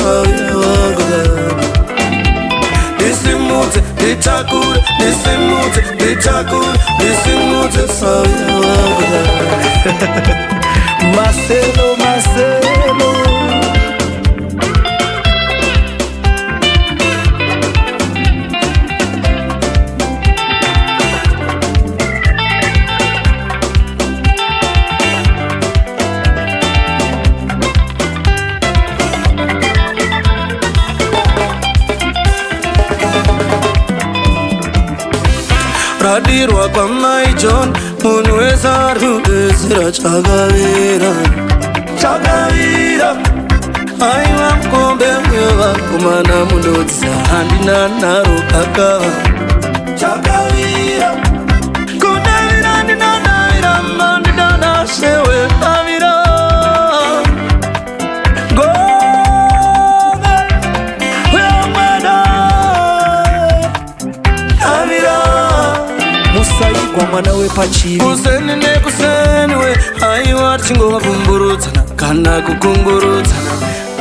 sauya wangu nisimute nitakure nisimute nitakure nisimute sauya wangu Marcelo Marcelo Radirwa kwa maijon Munweza rudezira Chakavira Chakavira Aiwa mkombe mwewa Kumana munodza handina naro kakawa Chakavira Kudavira ndina naira Mandida na shewe Avira Kwa mwana we pachivi Kuseni ne kuseni we Aiwa chingo vumburudzana Kana kukungurudzana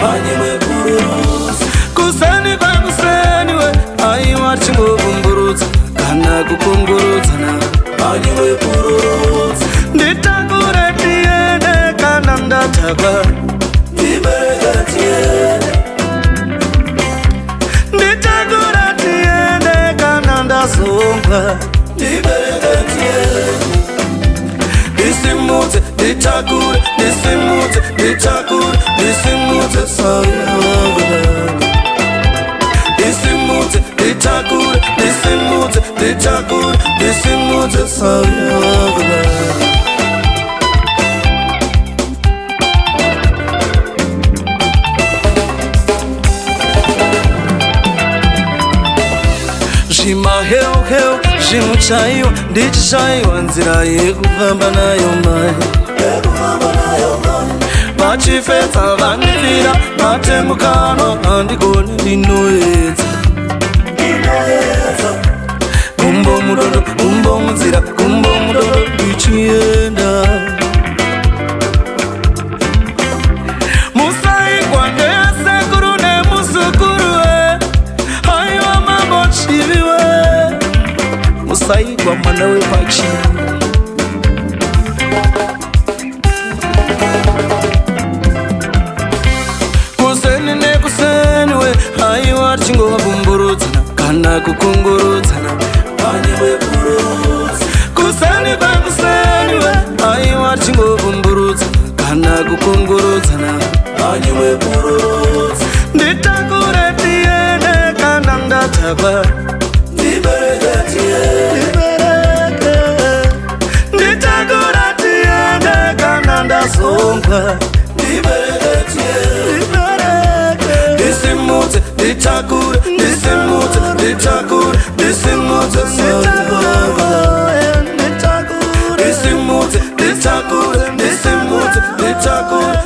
Manye we kururuza Kuseni kwa kuseni we Aiwa chingo vumburudzana Kana kukungurudzana Manye we kururuza Nditakure tiene Kana ndatakwa Ndibereka tiene Nditakure tiene Kana ndasonga nisimute nitakure nisimute nitakure nisimute sauya wangu nisimute nitakure nisimute nitakure nisimute sauya wangu Shima heo heo Shimu chaiwa Ndichi chaiwa Nzira yekufamba nayo mai Machifeta vanifira Matemukano Andigoni linoyedza Kumbo mudodo Kumbo muzira Kumbo mudodo Ndichienda Musai kwande Sekuru ne musukuru Aiwa mambo chiviwe Musai kwa mwana we pachi Kuseni ne kuseni we Aiwa chingo vumburudzana Kana kukungurudzana Manye we kururuza Kuseni kwa kuseni we Aiwa chingo vumburudzana Kana kukungurudzana Manye we kururuza Nditakure tiene Kana ndatakwa Ndibereka tiene Nditakure tiene Kana ndasonga Ndibereka tiene Nisimute nitakure nisimute nitakure nisimute nisimute nitakure nisimute nitakure